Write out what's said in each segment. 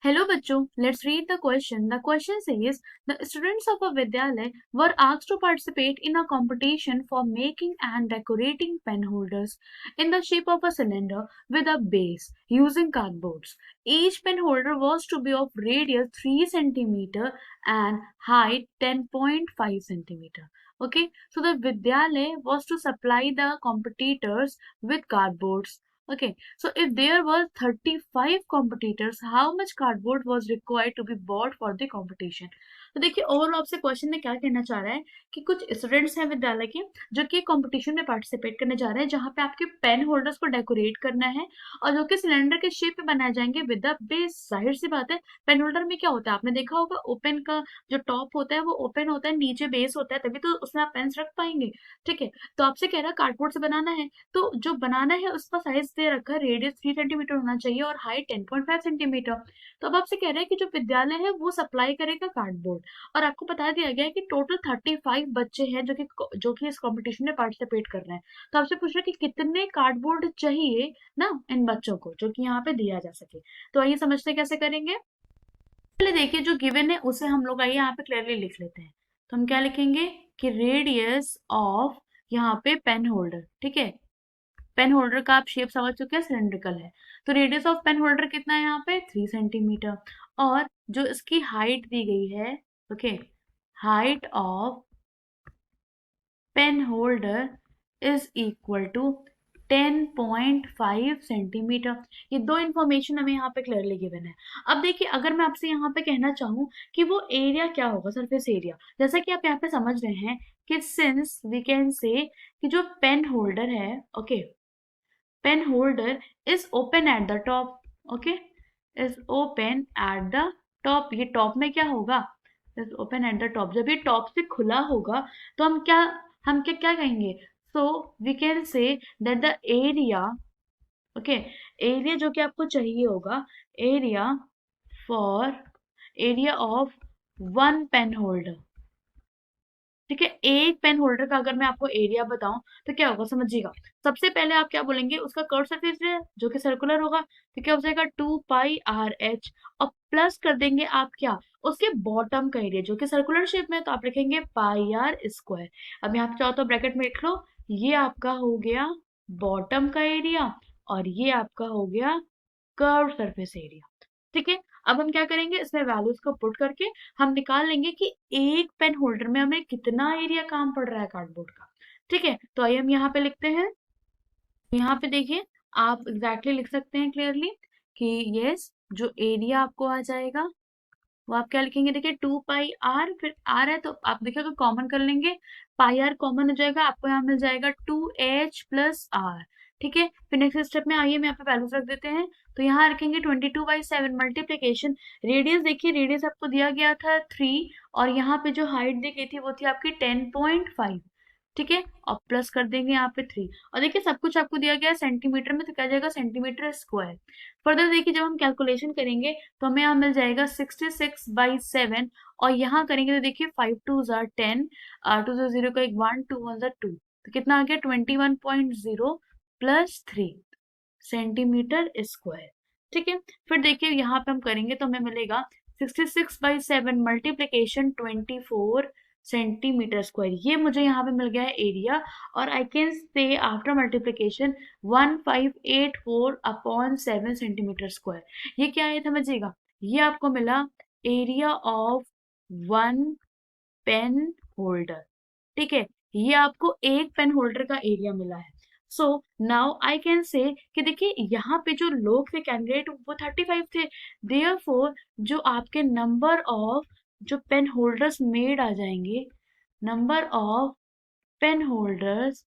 Hello बच्चों, let's read the question. The question says, the students of a Vidyalaya were asked to participate in a competition for making and decorating pen holders in the shape of a cylinder with a base using cardboards. Each pen holder was to be of radius 3 centimeter and height 10.5 centimeter. Okay, so the Vidyalaya was to supply the competitors with cardboards. Okay, so if there were 35 competitors, how much cardboard was required to be bought for the competition? तो देखिए overall आपसे question में क्या कहना चाह रहा है कि कुछ स्टूडेंट्स हैं विद्यालय के जो कि कंपटीशन में पार्टिसिपेट करने जा रहे हैं जहां पे आपके पेन होल्डर्स को डेकोरेट करना है और जो कि सिलेंडर के शेप में बनाए जाएंगे विद द बेस। जाहिर सी बात है, पेन होल्डर में क्या होता है आपने देखा होगा, ओपन का जो टॉप होता है वो ओपन होता है, नीचे बेस होता है, तभी तो उसमें आप पेन्स रख पाएंगे। ठीक है, तो आपसे कह रहा है कार्डबोर्ड से बनाना है, तो जो बनाना है उसका साइज दे रखा है, रेडियस 3 सेंटीमीटर होना चाहिए और हाइट 10.5 सेंटीमीटर। तो अब आपसे कह रहा है कि जो विद्यालय है वो सप्लाई करेगा कार्डबोर्ड, और आपको बता दिया गया है कि टोटल 35 बच्चे हैं जो कि इस कंपटीशन में पार्टिसिपेट कर रहे हैं। तो आपसे पूछ रहा है कि कितने कार्डबोर्ड चाहिए ना इन बच्चों को जो कि यहाँ पे दिया जा सके। तो आइए समझते हैं कैसे करेंगे। पहले देखिए जो गिवन है उसे हम लोग आइए यहाँ पे क्लियरली लिख लेते हैं। तो हम क्या लिखेंगे कि रेडियस ऑफ यहाँ पे पेन होल्डर, ठीक है, पेन होल्डर का आप शेप समझ चुके हैं, सिलेंड्रिकल है। तो रेडियस ऑफ पेन होल्डर कितना है यहाँ पे 3 सेंटीमीटर, और जो इसकी हाइट दी गई है, okay, height of pen holder is equal to 10.5 centimetre. ये दो इंफॉर्मेशन हमें यहाँ पे क्लियरली गिवन है। अब देखिए अगर मैं आपसे यहाँ पे कहना चाहूँ कि वो एरिया क्या होगा, सरफेस एरिया, जैसा कि आप यहाँ पे समझ रहे हैं कि सिंस वी कैन से कि जो पेन होल्डर है, okay, pen holder is open at the top, okay, is open at the top। ये टॉप में क्या होगा, is open at the top। जब ये टॉप से खुला होगा तो हम क्या कहेंगे, so we can say that the area, okay, area जो कि आपको चाहिए होगा, area for area of one pen holder, ठीक है, एक पेन होल्डर का अगर मैं आपको एरिया बताऊं तो क्या होगा समझिएगा। सबसे पहले आप क्या बोलेंगे, उसका कर्व सरफेस है जो कि सर्कुलर होगा, तो क्या हो जाएगा 2 पाई आर एच, और प्लस कर देंगे आप क्या, उसके बॉटम का एरिया जो कि सर्कुलर शेप में है, तो आप लिखेंगे पाई आर स्क्वायर। अब यहाँ पे चाहो तो ब्रैकेट में लिख लो, ये आपका हो गया बॉटम का एरिया और ये आपका हो गया कर्व सरफेस एरिया। ठीक है, अब हम क्या करेंगे, इसमें वैल्यूज को पुट करके हम निकाल लेंगे कि एक पेन होल्डर में हमें कितना एरिया काम पड़ रहा है कार्डबोर्ड का। ठीक है, तो आइए हम यहाँ पे लिखते हैं। यहाँ पे देखिए आप एग्जैक्टली लिख सकते हैं क्लियरली कि यस, जो एरिया आपको आ जाएगा वो आप क्या लिखेंगे, देखिए 2 पाई आर, फिर आर है तो आप देखिए अगर कॉमन कर लेंगे, पाई आर कॉमन हो जाएगा, आपको यहाँ मिल जाएगा 2h+r। ठीक है, फिर नेक्स्ट स्टेप में आइए हम यहाँ पे वैल्यूज रख देते हैं। तो यहाँ रखेंगे 22/7 मल्टीप्लीकेशन, रेडियस देखिए रेडियस आपको दिया गया था 3, और यहाँ पे जो हाइट दी गई थी वो थी आपकी 10.5। ठीक है, और प्लस कर देंगे यहाँ पे 3, और देखिए सब कुछ आपको दिया गया है सेंटीमीटर में, तो क्या जाएगा सेंटीमीटर स्क्वायर। फर्दर देखिए जब हम कैलकुलेशन करेंगे तो हमें यहाँ मिल जाएगा 66/7, और यहाँ करेंगे तो देखिए 5 2 10, 2 0 का एक 1, 2 1 2, तो कितना आ गया 21.0 प्लस 3 सेंटीमीटर स्क्वायर। ठीक है, फिर देखिए यहाँ पे हम करेंगे तो हमें मिलेगा 66/7 मल्टीप्लीकेशन 24 सेंटीमीटर स्क्वायर, ये मुझे यहाँ पे मिल गया है एरिया, और I can say after multiplication 1584/7 centimetre square. ये क्या है समझिएगा, ये आपको मिला area of one pen holder. ठीक है, ये आपको एक पेन होल्डर का एरिया मिला है। सो नाउ आई कैन से कि देखिए यहाँ पे जो लोग थे कैंडिडेट वो 35 थे, देयरफॉर जो आपके नंबर ऑफ जो पेन होल्डर्स मेड आ जाएंगे, number of pen holders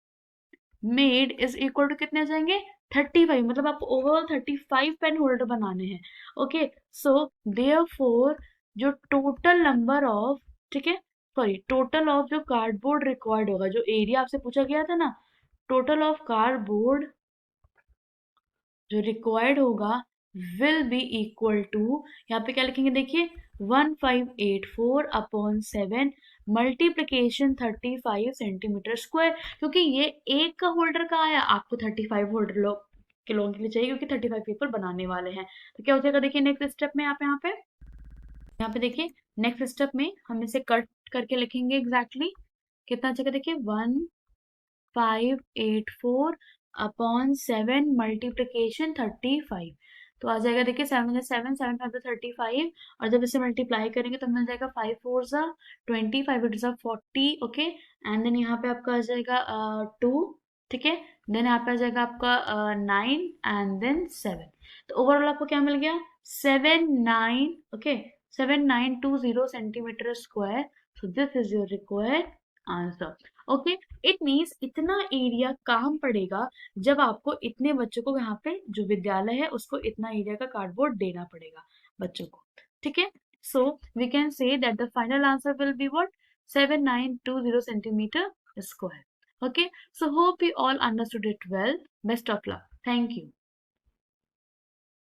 made is equal to कितने आ जाएंगे 35, मतलब आपको ओवरऑल 35 पेन होल्डर बनाने हैं। ओके, सो देयरफॉर जो टोटल नंबर ऑफ, ठीक है, सॉरी टोटल ऑफ जो कार्डबोर्ड रिक्वायर्ड होगा, जो एरिया आपसे पूछा गया था ना, टोटल ऑफ कार्डबोर्ड जो रिक्वायर्ड होगा विल बी इक्वल टू, यहाँ पे क्या लिखेंगे देखिए 1584/7 मल्टीप्लीकेशन 35 सेंटीमीटर स्क्वायर, क्योंकि ये एक का होल्डर का आया, आपको 35 होल्डर लो के लोगों के लिए चाहिए, क्योंकि 35 पीपल बनाने वाले हैं। तो क्या हो जाएगा, देखिए नेक्स्ट स्टेप में आप यहाँ पे देखिए नेक्स्ट स्टेप में हम इसे कट करके लिखेंगे एग्जैक्टली कितना आ जाएगा, देखिए 1584 अपॉन 7 मल्टीप्लीकेशन 35। तो आ जाएगा देखिए 7 7 7 5 35, और जब इसे मल्टीप्लाई करेंगे तो मिल जाएगा 5 4 ज़ा 20, 5 8 ज़ा 40, ओके। एंड देन यहाँ पे आपका आ जाएगा 2, ठीक है। देन यहाँ पे आ जाएगा आपका 9 एंड देन 7। तो ओवरऑल आपको क्या मिल गया, 79, okay, 7920 centimetre square. So this is your required answer, okay. It means इतना एरिया काम पड़ेगा जब आपको इतने बच्चों को यहाँ पे जो विद्यालय है उसको इतना एरिया का कार्डबोर्ड देना पड़ेगा बच्चों को, ठीक है। So we can say that the final answer will be what, 7920 centimetre square, okay. So hope you all understood it well, best of luck, thank you.